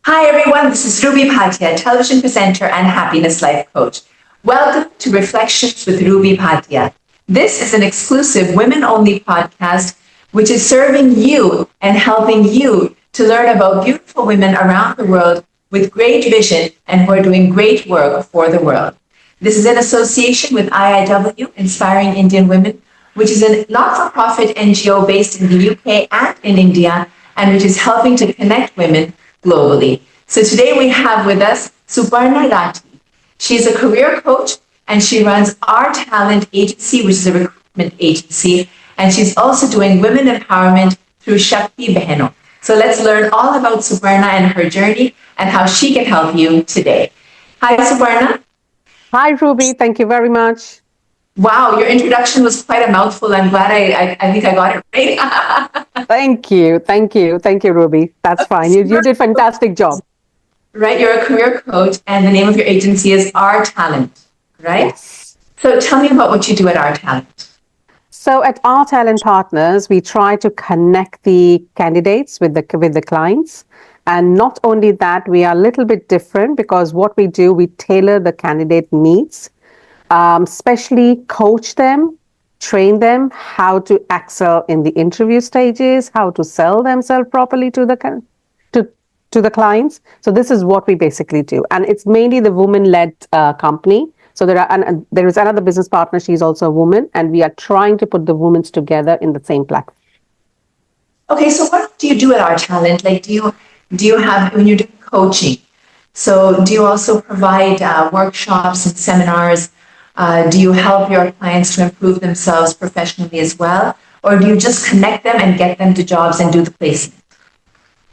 Hi, everyone. This is Ruby Bhatia, television presenter and happiness life coach. Welcome to Reflections with Ruby Bhatia. This is an exclusive women only podcast which is serving you and helping you to learn about beautiful women around the world with great vision and who are doing great work for the world. This is in association with IIW, Inspiring Indian Women, which is a not for profit NGO based in the UK and in India, and which is helping to connect women globally. So today we have with us Suparna Rathi. She's a career coach and she runs Our Talent Agency, which is a recruitment agency. And she's also doing women empowerment through Shakti Beheno. So let's learn all about Suparna and her journey and how she can help you today. Hi, Suparna. Hi, Ruby. Thank you very much. Wow, your introduction was quite a mouthful. I'm glad I think I got it right. Thank you. Thank you. Thank you, Ruby. That's fine. You did fantastic job. Right, you're a career coach and the name of your agency is Our Talent, right? Yes. So tell me about what you do at Our Talent. So at Our Talent Partners, we try to connect the candidates with the clients. And not only that, we are a little bit different because what we do, we tailor the candidate needs, especially coach them, train them how to excel in the interview stages, how to sell themselves properly to to to the clients. So this is what we basically do, and it's mainly the woman-led company. So there is another business partner. She's also a woman, and we are trying to put the women together in the same platform. Okay, so what do you do at Our Talent? Like, do you have when you're doing coaching? So do you also provide workshops and seminars? Do you help your clients to improve themselves professionally as well, or do you just connect them and get them to jobs and do the placement?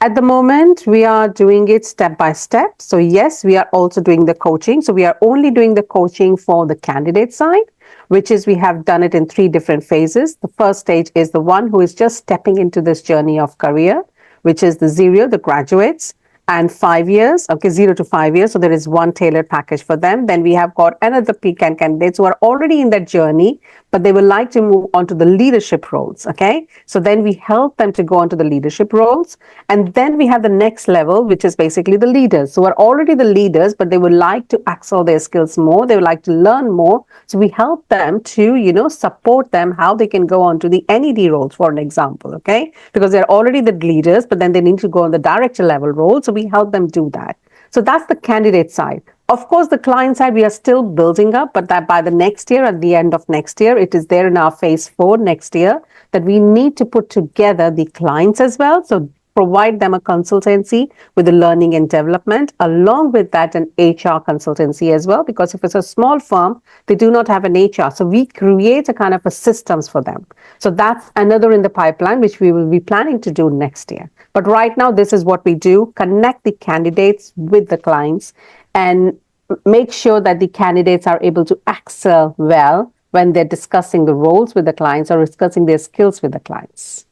At the moment, we are doing it step by step. So yes, we are also doing the coaching. So we are only doing the coaching for the candidate side, which is we have done it in 3 different phases. The first stage is the one who is just stepping into this journey of career, which is the zero, the graduates, and 5 years, okay, 0 to 5 years. So there is one tailored package for them. Then we have got another peak candidates who are already in that journey, but they would like to move on to the leadership roles, okay? So then we help them to go on to the leadership roles. And then we have the next level, which is basically the leaders. So are already the leaders, but they would like to excel their skills more. They would like to learn more. So we help them to, support them how they can go on to the NED roles, for an example, okay? Because they're already the leaders, but then they need to go on the director level role. So we help them do that. So that's the candidate side. Of course, the client side, we are still building up, but that by the next year, at the end of next year, it is there in our phase 4 next year that we need to put together the clients as well. So provide them a consultancy with the learning and development, along with that an HR consultancy as well, because if it's a small firm, they do not have an HR. So we create a kind of a systems for them. So that's another in the pipeline, which we will be planning to do next year. But right now, this is what we do: connect the candidates with the clients and make sure that the candidates are able to excel well when they're discussing the roles with the clients or discussing their skills with the clients.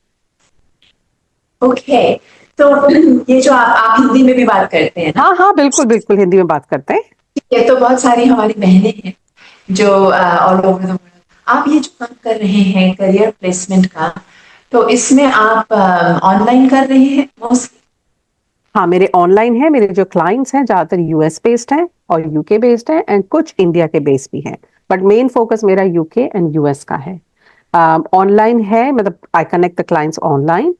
Okay तो ये जो आप हिंदी में भी बात करते हैं ना? हाँ हाँ बिल्कुल बिल्कुल हिंदी में बात करते हैं। ये तो बहुत सारी हमारी बहनें हैं जो ऑल ओवर द वर्ल्ड। आप ये जो काम कर रहे हैं करियर प्लेसमेंट का, तो इसमें आप ऑनलाइन कर रहे हैं मोस्टली? हाँ, मेरे ऑनलाइन है। मेरे जो क्लाइंट्स हैं ज्यादातर यूएस बेस्ड हैं और यूके बेस्ड हैं एंड कुछ इंडिया के बेस भी हैं, बट मेन फोकस मेरा यूके एंड यूएस का है। ऑनलाइन है, मतलब I connect the clients online.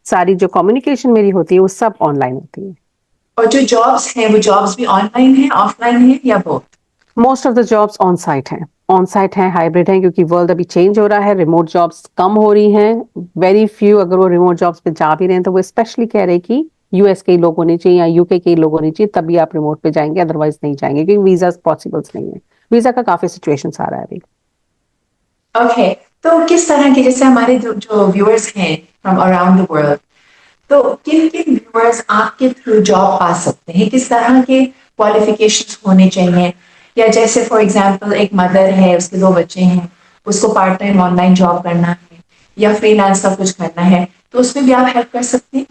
सारी जो कम्युनिकेशन मेरी होती है वो सब ऑनलाइन होती है। और जो जॉब्स हैं वो जॉब्स भी ऑनलाइन है, ऑफलाइन है या both? Most of the jobs on site हैं, हाइब्रिड हैं, क्योंकि वर्ल्ड अभी चेंज हो रहा है, रिमोट जॉब्स कम हो रही हैं। वेरी फ्यू, अगर वो रिमोट जॉब्स पे जा भी रहे हैं तो वो स्पेशली कह रहे हैं कि यूएस के लोग होने चाहिए या यूके के लोग होने चाहिए, तभी आप रिमोट पे जाएंगे, अदरवाइज नहीं जाएंगे, क्योंकि वीजा पॉसिबल्स नहीं है। वीजा का काफी सिचुएशन आ रहा है अभी। ओके, तो किस तरह के, जैसे हमारे जो व्यूअर्स हैं फ्रॉम अराउंड द वर्ल्ड, तो किन किन व्यूअर्स आपके थ्रू जॉब पा सकते हैं? किस तरह के क्वालिफिकेशंस होने चाहिए? या जैसे फॉर एग्जांपल एक मदर है, उसके 2 बच्चे हैं, उसको पार्ट टाइम ऑनलाइन जॉब करना है या फ्रीलांस का कुछ करना है, तो उसमें भी आप हेल्प कर सकते हैं?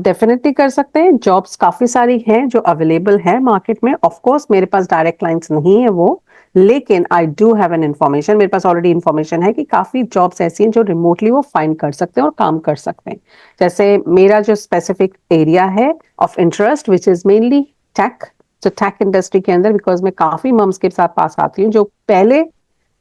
डेफिनेटली कर सकते हैं। जॉब्स काफी सारी हैं जो अवेलेबल है मार्केट में। ऑफ कोर्स मेरे पास डायरेक्ट क्लाइंट्स नहीं है वो, लेकिन I do have an information, मेरे पास ऑलरेडी इन्फॉर्मेशन है कि काफी जॉब्स ऐसी हैं जो रिमोटली वो फाइंड कर सकते हैं और काम कर सकते हैं। जैसे मेरा जो स्पेसिफिक एरिया है of interest which is mainly tech, तो टेक इंडस्ट्री के अंदर, बिकॉज मैं काफी मम्स के साथ पास आती हूँ जो पहले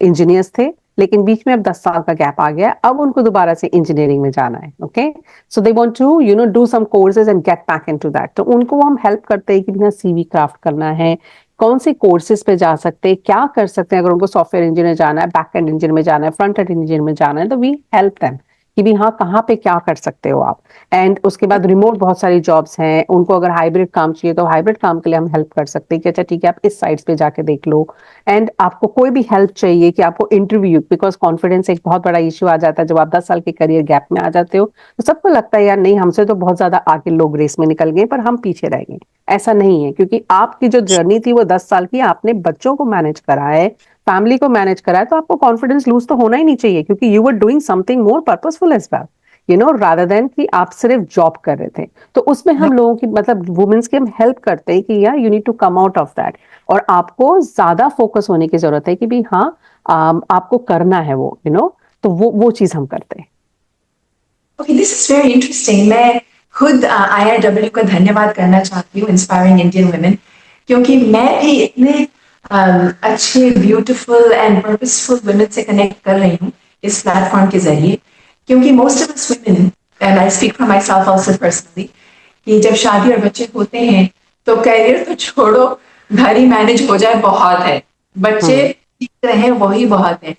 इंजीनियर्स थे लेकिन बीच में अब 10 साल का गैप आ गया, अब उनको दोबारा से इंजीनियरिंग में जाना है। Okay, so they want to do some courses and get back into that. तो उनको हम हेल्प करते हैं कि बिना सीवी क्राफ्ट करना है, कौन से कोर्सेज पे जा सकते हैं, क्या कर सकते हैं। अगर उनको सॉफ्टवेयर इंजीनियर जाना है, बैक एंड इंजीनियर में जाना है, फ्रंट एंड इंजीनियर में जाना है, तो वी हेल्प देम कि भी हाँ कहाँ पे क्या कर सकते हो आप। एंड उसके बाद रिमोट बहुत सारी जॉब्स हैं, उनको अगर हाइब्रिड काम चाहिए तो हाइब्रिड काम के लिए हम हेल्प कर सकते हैं कि अच्छा ठीक है आप इस साइट्स पे जाके देख लो। एंड आपको कोई भी हेल्प चाहिए कि आपको इंटरव्यू, बिकॉज कॉन्फिडेंस एक बहुत बड़ा इश्यू आ जाता है जब आप 10 साल के करियर गैप में आ जाते हो, तो सबको लगता है यार नहीं हमसे तो बहुत ज्यादा आगे लोग रेस में निकल गए पर हम पीछे रह गए। ऐसा नहीं है, क्योंकि आपकी जो जर्नी थी वो 10 साल की, आपने बच्चों को मैनेज करा है, फैमिली को मैनेज करा है, तो आपको कॉन्फिडेंस लूज तो होना ही नहीं चाहिए, क्योंकि you were doing something more purposeful as well, rather than कि आप सिर्फ जॉब कर रहे थे। तो उसमें हम लोगों की मतलब वुमेन्स की हम हेल्प करते हैं कि यार you need to come out of that, और आपको ज्यादा फोकस होने की जरूरत है कि भी हाँ आपको करना है वो तो वो चीज हम करते हैं। Okay, this is very interesting. मैं खुद IRW का धन्यवाद करना चाहती हूँ, इंस्पायरिंग इंडियन वुमेन, क्योंकि मैं भी इतने अच्छे ब्यूटीफुल एंड पर्पसफुल वुमेन से कनेक्ट कर रही हूँ इस प्लेटफॉर्म के जरिए। क्योंकि most of us women, and I speak for my self also personally, कि जब शादी और बच्चे होते हैं तो करियर तो छोड़ो, घर ही मैनेज हो जाए बहुत है, बच्चे ठीक रहे वही बहुत है।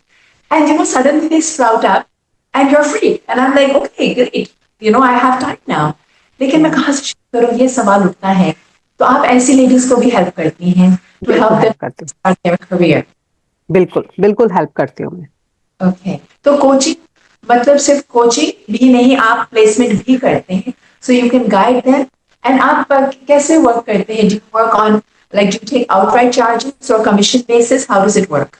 And suddenly they sprout up and you're free. And I'm like, okay, great. I have time now. लेकिन मैं कहाँ से शुरू करूँ, ये सवाल उठता है। तो आप ऐसी लेडीज को भी हेल्प करती हैं to help them start their career. बिल्कुल बिल्कुल हेल्प करती हूँ मैं। ओके, तो कोचिंग मतलब सिर्फ कोचिंग भी नहीं, आप प्लेसमेंट भी करते हैं, so you can guide them. And आप कैसे वर्क करते हैं? Do you work on like do you take outright charges और commission basis? How does it work?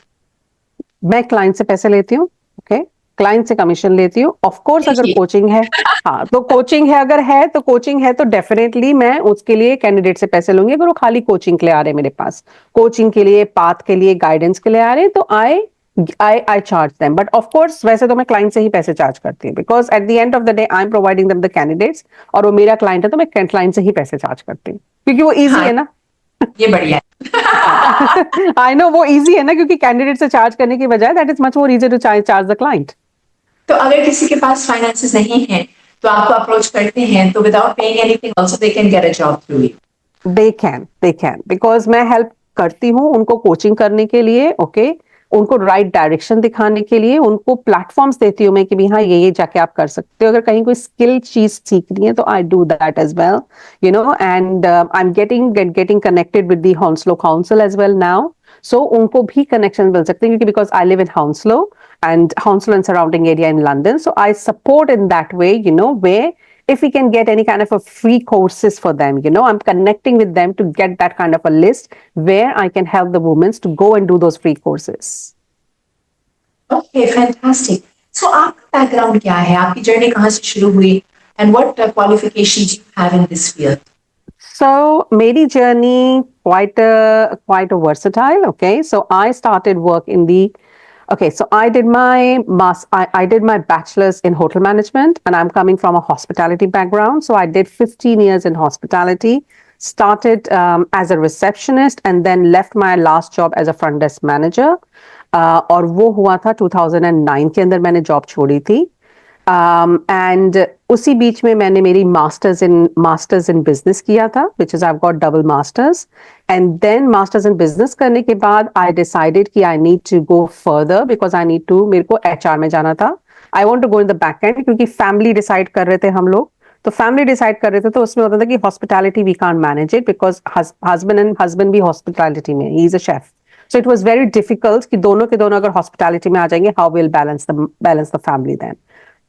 मैं क्लाइंट से पैसे लेती हूँ, ओके, क्लाइंट से कमीशन लेती हूँ। ऑफ कोर्स अगर कोचिंग है, हाँ तो कोचिंग है, अगर है तो कोचिंग है तो डेफिनेटली मैं उसके लिए कैंडिडेट से पैसे लूंगी। अगर वो खाली कोचिंग के लिए आ रहे हैं मेरे पास, कोचिंग के लिए, पाथ के लिए, गाइडेंस के लिए आ रहे हैं, तो आई charge them. But of course वैसे तो मैं क्लाइंट से ही पैसे चार्ज करती हूँ, because at the end of the day I am providing them the candidates, और वो मेरा क्लाइंट है तो मैं क्लाइंट से ही पैसे चार्ज करती हूँ, क्योंकि वो ईजी है ना। ये बढ़िया है। आई नो वो इजी है ना, क्योंकि कैंडिडेट से चार्ज करने की बजाय that is much more easy to charge the client. तो अगर किसी के पास फाइनेंसेस नहीं है तो आपको अप्रोच करते हैं, तो without paying anything also they can get a job through you? They can because मैं हेल्प करती हूँ उनको कोचिंग करने के लिए, ओके, उनको राइट डायरेक्शन दिखाने के लिए, उनको प्लेटफॉर्म्स देती हूँ मैं कि भी हाँ ये जाके आप कर सकते हो। अगर कहीं कोई स्किल चीज सीखनी है तो I do that as well, and I am getting connected with the Hounslow council as well now. So उनको भी कनेक्शन मिल सकते हैं, क्योंकि because I live in Hounslow and surrounding area in London. So I support in that way, where if we can get any kind of a free courses for them, I'm connecting with them to get that kind of a list where I can help the women to go and do those free courses. Okay, fantastic. So आपका background क्या है? आपकी journey कहाँ से शुरू हुई? And what qualifications you have in this field? So, मेरी journey quite a versatile. Okay, so I started work in the Okay, so I did I did my bachelor's in hotel management, and I'm coming from a hospitality background. So I did 15 years in hospitality, started as a receptionist, and then left my last job as a front desk manager. और वो हुआ था 2009 के अंदर मैंने job छोड़ी थी। And उसी बीच में मैंने मेरी मास्टर्स इन बिजनेस किया था, which is I got double masters. And then masters in business करने के बाद आई डिसाइडेड कि I need to go further, because I need to, मेरे को HR में जाना था। I want to go in the back end, क्योंकि फैमिली डिसाइड कर रहे थे हम लोग, तो फैमिली डिसाइड कर रहे थे, तो उसमें होता था कि hospitality we can't manage it, because husband भी हॉस्पिटैलिटी में, he is a chef. So it was very difficult कि दोनों के दोनों अगर हॉस्पिटैलिटी में आ जाएंगे, how will balance the family then.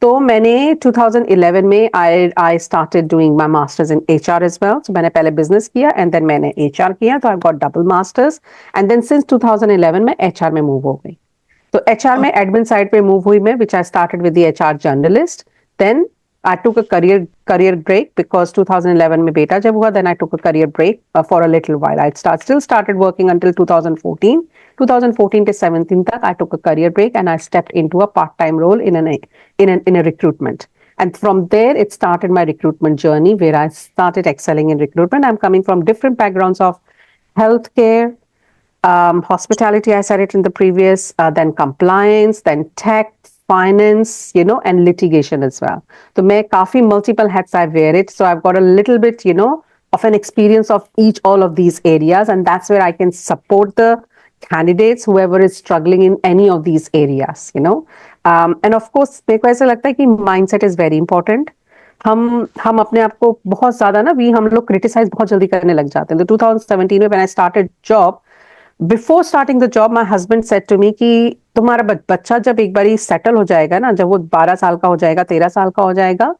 तो मैंने 2011 में I started doing my masters in HR as well. So मैंने पहले बिजनेस किया एंड देन मैंने HR किया, तो I got double masters. And then since 2011 में HR में मूव हो गई, तो HR में एडमिन साइड पे मूव हुई मैं, which I started with the HR journalist. Then I took a career break because 2011 में बेटा जब हुआ, then I took a career break for a little while. I still started working until 2014. 2014 to 17 तक I took a career break and I stepped into a part-time role in a recruitment. And from there, it started my recruitment journey where I started excelling in recruitment. I'm coming from different backgrounds of healthcare, hospitality, I said it in the previous, then compliance, then tech, finance, and litigation as well. So मैं काफी multiple hats I wear it. So I've got a little bit, of an experience of all of these areas. And that's where I can support the candidates, whoever is struggling in any of these areas. And of course, मेरे को ऐसा लगता है कि mindset is very important. हम अपने आप को बहुत ज्यादा ना हम लोग क्रिटिसाइज बहुत जल्दी करने लग जाते हैं. तो 2017 में when I started job, before starting the job, my husband said to me कि तुम्हारा बच्चा जब एक बारी सेटल हो जाएगा ना, जब वो 12 साल का हो जाएगा, 13 साल का हो जाएगा,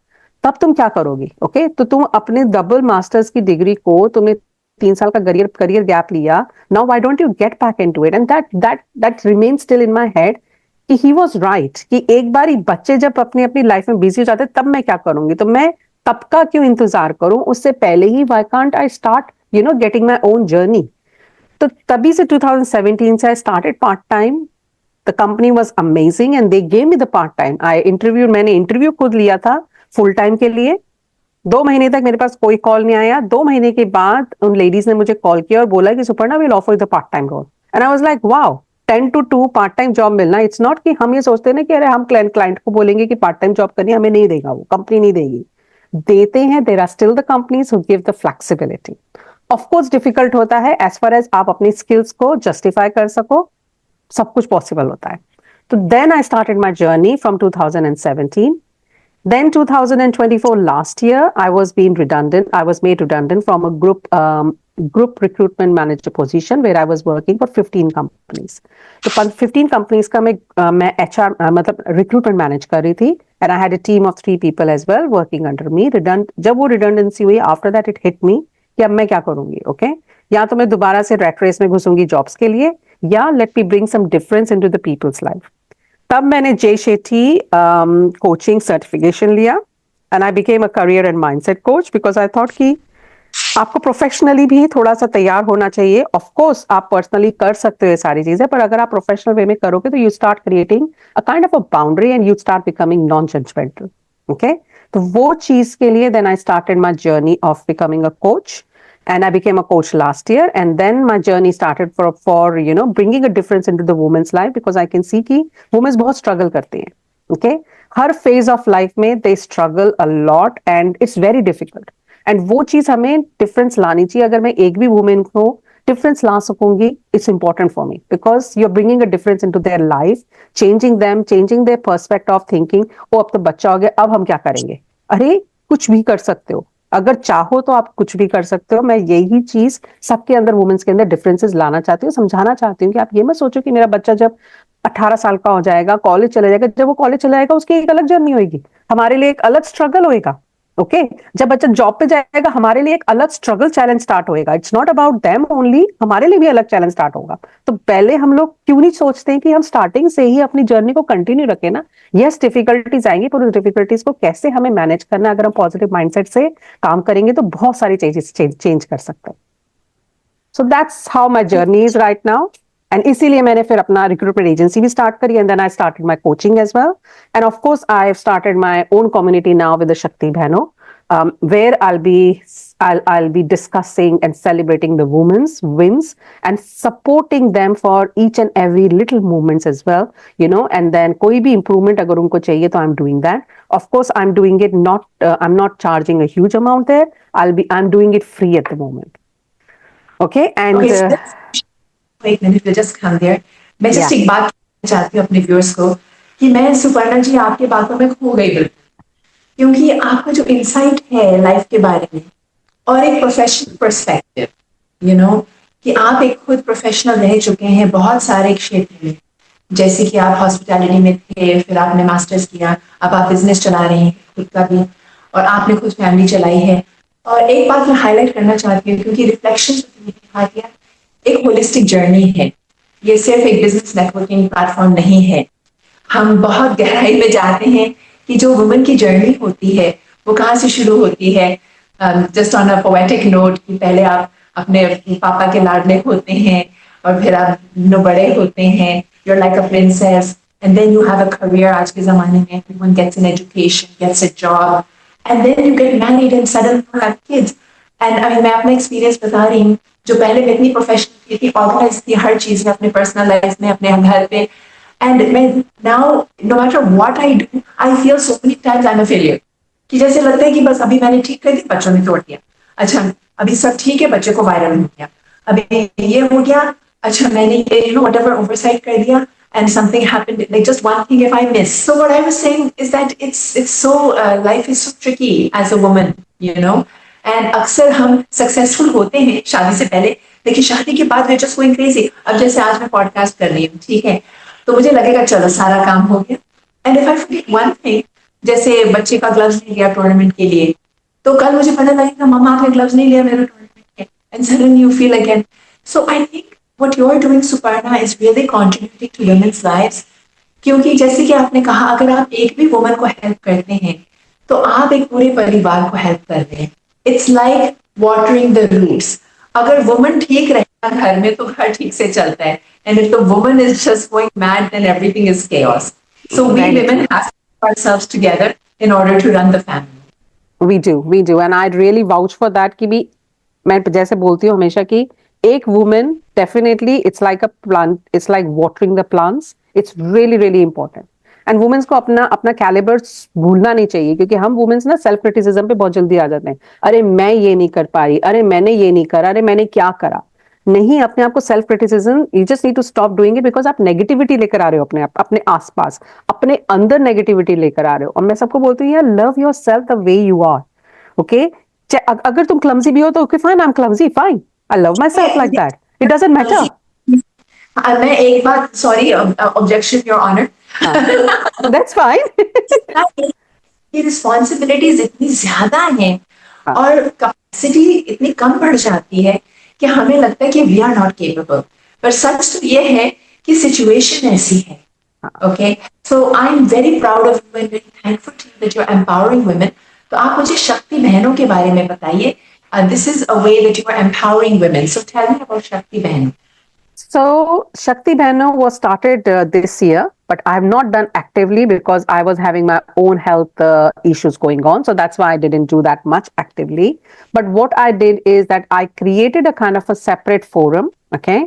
तब तुम क्या करोगी? ओके, तो तुम अपने डबल मास्टर्स की डिग्री को तुमने 3 साल का करियर गैप लिया. Now why don't you get back into it? And that remain still in my head कि ही वाज राइट कि एक बारी बच्चे जब अपनी अपनी लाइफ में बिजी हो जाते तब मैं क्या करूंगी? तो मैं तब का क्यों इंतजार करूं? उससे पहले ही why can't I start getting my own journey. तो तभी से 2017 से I started part time. The company was amazing and they gave me the part time. मैंने इंटरव्यू खुद लिया था फुल टाइम के लिए. 2 महीने तक मेरे पास कोई कॉल नहीं आया. 2 महीने के बाद उन लेडीज ने मुझे कॉल किया और बोला कि Suparna will offer the part time role. And I was like wow, 10 to 2 part time job मिलना. इट्स नॉट कि हम ये सोचते हैं ना कि अरे हम क्लाइंट को बोलेंगे कि पार्ट टाइम जॉब करनी, हमें नहीं देगा, वो कंपनी नहीं देगी. देते हैं. There are still the companies who give the flexibility. Of course difficult होता है एज फार एज आप अपनी स्किल्स को जस्टिफाई कर सको. सब कुछ पॉसिबल होता है. तो then I started my journey from 2017. Then 2024 last year, I was made redundant from a group recruitment manager position where I was working for 15 companies. तो 15 companies का मैं HR मतलब recruitment manage कर रही थी. And I had a team of 3 people as well working under me. जब वो redundancy हुई, after that it hit me कि अब मैं क्या करूंगी? Okay, या तो मैं दोबारा से rat race में घुसूंगी jobs के लिए, या let me bring some difference into the people's life. तब मैंने जे शेट्टी कोचिंग सर्टिफिकेशन लिया and I became a career and mindset coach because I thought कि आपको प्रोफेशनली भी थोड़ा सा तैयार होना चाहिए. ऑफ कोर्स आप पर्सनली कर सकते हो ये सारी चीजें, पर अगर आप प्रोफेशनल वे में करोगे तो you start creating a kind of a boundary and you start becoming non judgemental. Okay, तो वो चीज के लिए then I started my journey of becoming a coach. And I became a coach last year, and then my journey started for bringing a difference into the women's life because I can see कि women बहुत struggle करते हैं. Okay, her phase of life में they struggle a lot and it's very difficult. And वो चीज हमें difference लानी चाहिए. अगर मैं एक भी woman को difference La सकूंगी, it's important for me because you're bringing a difference into their life, changing them, changing their perspective of thinking. ओ अब तो बच्चा हो गया, अब हम क्या करेंगे? अरे कुछ भी कर सकते हो. अगर चाहो तो आप कुछ भी कर सकते हो. मैं यही चीज सबके अंदर वुमेन्स के अंदर डिफरेंसेस लाना चाहती हूँ, समझाना चाहती हूँ कि आप ये मत सोचो कि मेरा बच्चा जब 18 साल का हो जाएगा, कॉलेज चला जाएगा, जब वो कॉलेज चला जाएगा उसकी एक अलग जर्नी होगी, हमारे लिए एक अलग स्ट्रगल होएगा. ओके, जब बच्चा जॉब पे जाएगा हमारे लिए एक अलग स्ट्रगल चैलेंज स्टार्ट होएगा. It's not about them only, हमारे लिए भी अलग चैलेंज स्टार्ट होगा. तो पहले हम लोग क्यों नहीं सोचते हैं कि हम स्टार्टिंग से ही अपनी जर्नी को कंटिन्यू रखें ना. यस, डिफिकल्टीज आएंगी, पर उस डिफिकल्टीज को कैसे हमें मैनेज करना, अगर हम पॉजिटिव माइंडसेट से काम करेंगे तो बहुत सारी चीजें चेंज कर सकते हैं. So that's how my journey is right now. And इसीलिए मैंने फिर अपना रिक्रूटमेंट एजेंसी भी स्टार्ट करी and then I started my coaching as well. And of course I have started my own community now with the Shakti बहनों, where I'll be discussing and celebrating the women's wins and supporting them for each and every little movements as well, and then कोई भी improvement अगर उनको चाहिए तो I'm doing that. Of course, I'm doing it I'm not charging a huge amount there. I'm doing it free at the moment. Okay, and wait a minute, we'll just come there. मैं just Yeah. एक बात कहना चाहती हूँ अपने viewers को कि मैं सुपर्णा जी आपके बातों में खो गई बिल्कुल, क्योंकि आपका जो इंसाइट है लाइफ के बारे में और एक प्रोफेशनल पर्सपेक्टिव, कि आप एक खुद प्रोफेशनल रह चुके हैं बहुत सारे क्षेत्र में, जैसे कि आप हॉस्पिटैलिटी में थे, फिर आपने मास्टर्स किया, अब आप बिजनेस चला रहे हैं खुद का भी, और आपने खुद फैमिली चलाई है. और एक बात मैं हाईलाइट करना चाहती हूँ, क्योंकि रिफ्लेक्शंस एक होलिस्टिक जर्नी है. ये सिर्फ एक बिजनेस नेटवर्किंग प्लेटफॉर्म नहीं है. हम बहुत गहराई में जाते हैं कि जो वुमन की जर्नी होती है वो कहाँ से शुरू होती है. Just on a poetic note कि पहले आप अपने पापा के लाडले होते हैं, और फिर आप बड़े होते हैं, you're like a princess, and then you have a career. आज के ज़माने में everyone gets an education, gets a job, and then you get married and suddenly you have kids. And I mean, मैं अपना एक्सपीरियंस बता रही हूँ, जो पहले मैं इतनी प्रोफेशनल थी, ऑर्गेनाइज थी हर चीज़ में, अपने पर्सनल लाइफ में, अपने घर पे, एंड मैं now no matter what I do, I feel so many times I am a failure, कि जैसे लगता है कि बस अभी मैंने ठीक कर दी, बच्चों ने तोड़ दिया, अच्छा अभी सब ठीक है, बच्चे को वायरल हो गया, अभी ये हो गया, अच्छा मैंने ये whatever oversight कर दिया, and something happened, like just one thing if I miss. So what I was saying is that it's so life is so tricky as a woman, and अक्सर हम सक्सेसफुल होते हैं शादी से पहले, लेकिन शादी के बाद we're just going crazy. अब जैसे आज मैं पॉडकास्ट कर रही हूँ, ठीक है, तो मुझे लगेगा चलो सारा काम हो गया, and if I forget one thing, जैसे बच्चे का ग्लव्स नहीं लिया टूर्नामेंट के लिए, तो कल मुझे पता लगेगा मम्मा आपने ग्लव्स नहीं लिया मेरे टूर्नामेंट के, and suddenly you feel again. So I think what you're doing, Suparna, is really contributing to women's lives. क्योंकि जैसे कि आपने कहा, अगर आप एक भी वुमन को हेल्प करते हैं तो आप एक पूरे परिवार को हेल्प कर रहे हैं. It's like watering the roots. अगर वुमन ठीक रहेगा घर में तो घर ठीक से चलता है, and if the woman is just going mad then everything is chaos. So we women have to put ourselves together in order to run the family. We do, and I'd really vouch for that कि भी मैं जैसे बोलती हूँ हमेशा कि एक woman definitely it's like a plant, it's like watering the plants, it's really really important. And women's को अपना अपना caliber भूलना नहीं चाहिए, क्योंकि हम women's ना self criticism पे बहुत जल्दी आ जाते हैं. अरे मैं ये नहीं कर पा रही, अरे मैंने ये नहीं करा, अरे मैंने क्या करा. नहीं, अपने आप को self criticism, you just need to stop doing it, because आप नेगेटिविटी लेकर आ रहे हो अपने आप, अपने आसपास, अपने अंदर नेगेटिविटी लेकर आ रहे हो. और मैं सबको बोलती हूँ यार, love yourself the way you are. Okay, अगर तुम क्लमजी भी हो तो okay fine, I am clumsy, fine, I love myself like that, it doesn't matter. मैं एक बात, sorry, objection your honour, that's fine. ये रिस्पॉन्सिबिलिटीज इतनी ज्यादा हैं और कैपेसिटी इतनी कम बढ़ जाती है कि हमें लगता है कि वी आर नॉट केपेबल, पर सच तो ये है कि सिचुएशन ऐसी है. Okay, so I am very proud of you and very thankful to you that you are empowering women. तो आप मुझे शक्ति बहनों के बारे में बताइए. This is a way that you are empowering women, so tell me about Shakti बहनों. So Shakti Behno was started this year, but I have not done actively because I was having my own health issues going on. So that's why I didn't do that much actively. But what I did is that I created a kind of a separate forum, okay,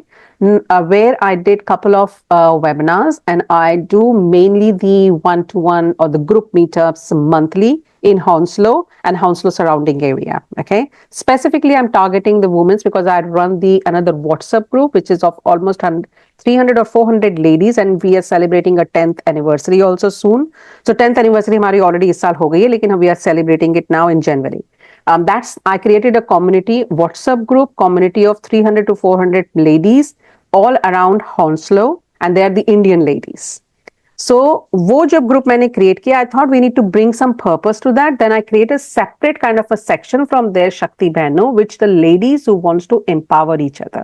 where I did couple of webinars, and I do mainly the one-to-one or the group meetups monthly in Hounslow and Hounslow surrounding area. Okay, specifically I'm targeting the women because I run the another WhatsApp group which is of almost 300 or 400 ladies, and we are celebrating a 10th anniversary also soon. So 10th anniversary हमारी already इस साल हो गई है, लेकिन we are celebrating it now in January. I created a community WhatsApp group, community of 300 to 400 ladies all around Hounslow, and they are the Indian ladies. So वो जब group मैंने create किया, I thought we need to bring some purpose to that. Then I create a separate kind of a section from there, Shakti Behno, which the ladies who wants to empower each other.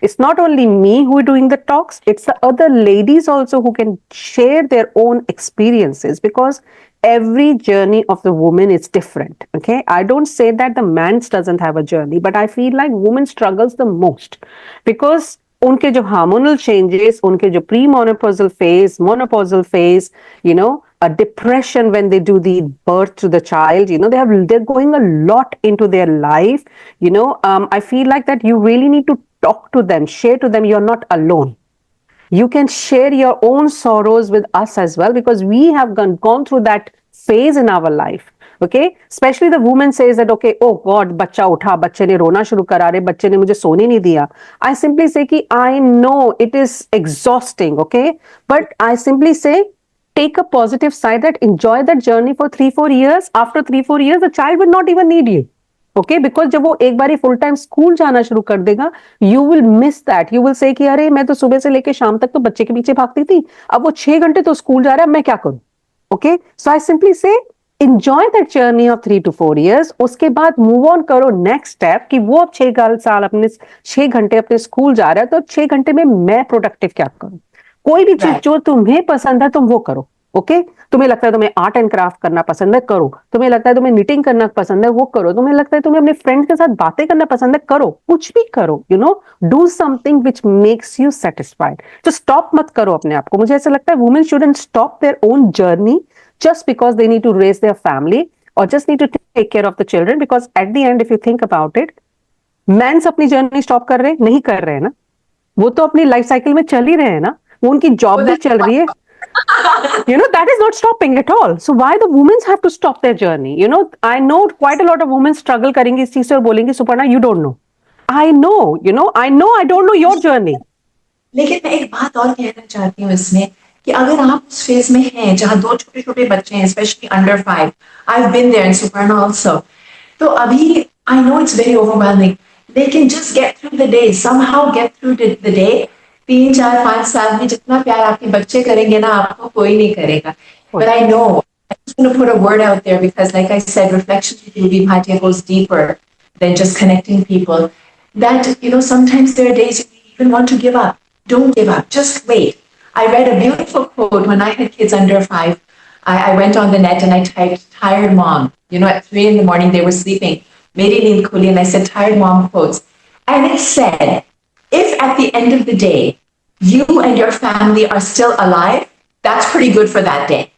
It's not only me who is doing the talks, it's the other ladies also who can share their own experiences, because every journey of the woman is different. Okay, I don't say that the man doesn't have a journey, but I feel like women struggles the most because उनके जो hormonal changes, उनके जो pre-menopausal phase, menopausal phase, a depression when they do the birth to the child, they're going a lot into their life. I feel like that you really need to talk to them, share to them, you're not alone. You can share your own sorrows with us as well, because we have gone through that phase in our life. Okay, especially the woman says that, okay, oh God, बच्चा उठा, बच्चे ने रोना शुरू करा रहे, बच्चे ने मुझे सोने नहीं दिया. I simply say कि I know it is exhausting, okay, but I simply say take a positive side, that enjoy that journey for 3-4 years. After 3-4 years, the child will not even need you. Okay, because जब वो एक बारी full time school जाना शुरू कर देगा, you will miss that. You will say कि अरे मैं तो सुबह से लेके शाम तक तो बच्चे के पीछे भागती थी, अब वो 6 घंटे तो स्कूल जा रहा है, मैं क्या करूं? Okay, so I simply say enjoy that journey of 3 to 4 years. उसके बाद move on करो next step कि वो अब 6 साल अपने 6 घंटे अपने स्कूल जा रहा है, तो 6 घंटे में मैं प्रोडक्टिव क्या करूं? कोई भी चीज जो तुम्हें पसंद है तुम वो करो. ओके तुम्हें लगता है तुम्हें आर्ट एंड क्राफ्ट करना पसंद है, करो। तुम्हें लगता है तुम्हें निटिंग करना पसंद है, वो करो। तुम्हें लगता है तुम्हें अपने फ्रेंड के साथ बातें करना पसंद है, करो। कुछ भी करो, do something which makes you satisfied. तो स्टॉप मत करो अपने आप को। मुझे ऐसा लगता है women shouldn't stop their own journey just because they need to raise their family or just need to take care of the children, because at the end if you think about it, men's अपनी जर्नी stop कर रहे हैं? नहीं कर रहे हैं ना, वो तो अपनी लाइफ साइकिल में चल ही रहे हैं ना, वो उनकी जॉब भी चल रही है, that is not stopping at all. So why the women have to stop their journey? I know quite a lot of women struggle करेंगी इस चीज से और बोलेंगी Suparna you don't know. I know, I don't know your journey. लेकिन मैं एक बात और कहना चाहती हूँ इसमें कि अगर आप उस फेज में हैं जहाँ 2 छोटे छोटे बच्चे हैं, specially under 5, I've been there in Suparna also, तो अभी I know it's very overwhelming, लेकिन just get through the day, somehow get through the day. 3, 4, 5 साल में जितना प्यार आपके बच्चे करेंगे ना, आपको कोई नहीं करेगा. But I know, I'm just going to put a word out there because like I said, Reflections with Ruby Bhatia goes deeper than just connecting people. That, sometimes there are days you even want to give up. Don't give up, just wait. I read a beautiful quote when I had kids under 5. I went on the net and I typed tired mom. At 3 in the morning, they were sleeping. Meri neend khuli, and I said tired mom quotes. And it said, if at the end of the day, you and your family are still alive, that's pretty good for that day.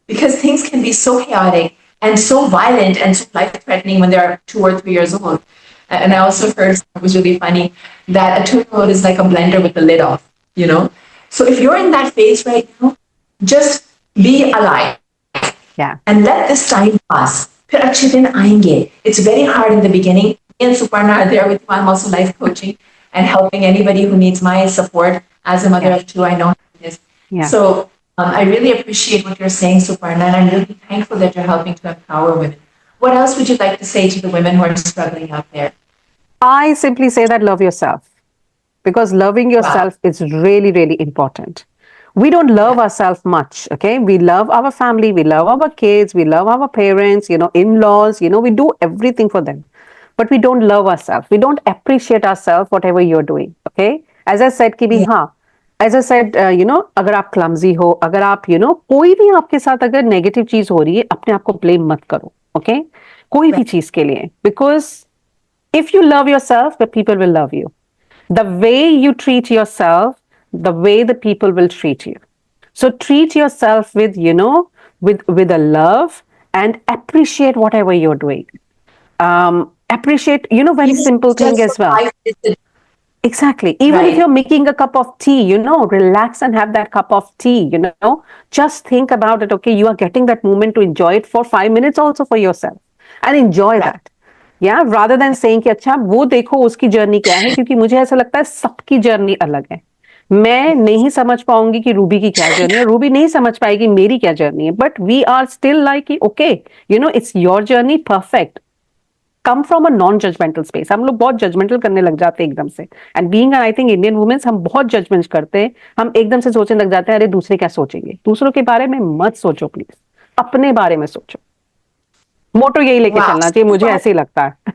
Because things can be so chaotic and so violent and so life-threatening when they're 2 or 3 years old. And I also heard, it was really funny, that a 2-year-old is like a blender with the lid off, So if you're in that phase right now, just be alive. Yeah. And let this time pass. फिर अच्छे दिन आएंगे. It's very hard in the beginning. Me and Suparna are there with you. I'm also life coaching and helping anybody who needs my support. As a mother of 2, I know how it is. Yeah. So I really appreciate what you're saying, Suparna, and I'm really thankful that you're helping to empower women. What else would you like to say to the women who are struggling out there? I simply say that love yourself, because loving yourself is really, really important. We don't love ourselves much, okay? We love our family, we love our kids, we love our parents, in-laws, we do everything for them. But we don't love ourselves. We don't appreciate ourselves, whatever you're doing, okay? As I said, कि भी हाँ, as I said, अगर आप clumsy हो, अगर आप, कोई भी आपके साथ अगर negative चीज हो रही है, अपने आप को blame मत करो, okay? कोई भी चीज के लिए. Because if you love yourself, the people will love you. The way you treat yourself, the way the people will treat you. So treat yourself with, with a love, and appreciate whatever you're doing. Appreciate, very simple thing as well. Exactly. Even if you're making a cup of tea, relax and have that cup of tea, just think about it. Okay, you are getting that moment to enjoy it for 5 minutes also for yourself, and enjoy that. Yeah, rather than saying कि अच्छा वो देखो उसकी journey क्या है, क्योंकि मुझे ऐसा लगता है सबकी जर्नी अलग है. मैं नहीं समझ पाऊंगी कि रूबी की क्या जर्नी है, रूबी नहीं समझ पाएगी मेरी क्या जर्नी है, but we are still like okay, it's your journey, perfect. Come from a non judgemental space. हम लोग बहुत जजमेंटल करने लग जाते हैं एकदम से, and being I think Indian women's, हम बहुत जजमेंट करते हैं. हम एकदम से सोचने लग जाते हैं अरे दूसरे क्या सोचेंगे. दूसरों के बारे में मत सोचो प्लीज, अपने बारे में सोचो. मोटो यही लेके चलना चाहिए, मुझे ऐसे ही लगता है.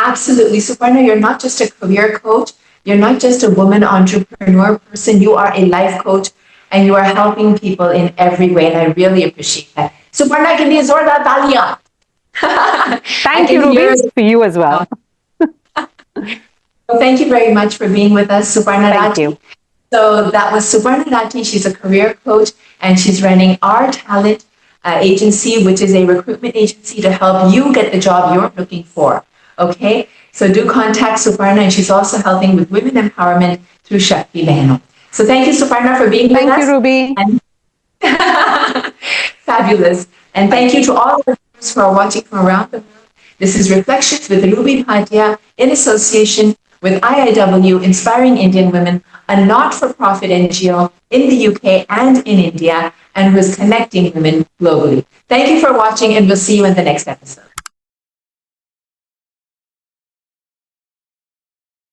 Absolutely. Suparna, you're not just a career coach. You're not just a woman entrepreneur person. You are a life coach, and you are helping people in every way. And I really appreciate that. Suparna, give me a Zorda Talia. Thank you, Ruby, for you as well. Well, thank you very much for being with us, Suparna Thank Rati. you. So that was Suparna Rati. She's a career coach, and she's running Our Talent agency, which is a recruitment agency to help you get the job you're looking for. Okay, so do contact Suparna, and she's also helping with women empowerment through Shakti Behno. So thank you, Suparna, for being with us. Thank you, Ruby. Fabulous. And thank you to all of us who are watching from around the world. This is Reflections with Ruby Bhatia in association with IIW, Inspiring Indian Women, a not-for-profit NGO in the UK and in India, and who is connecting women globally. Thank you for watching, and we'll see you in the next episode.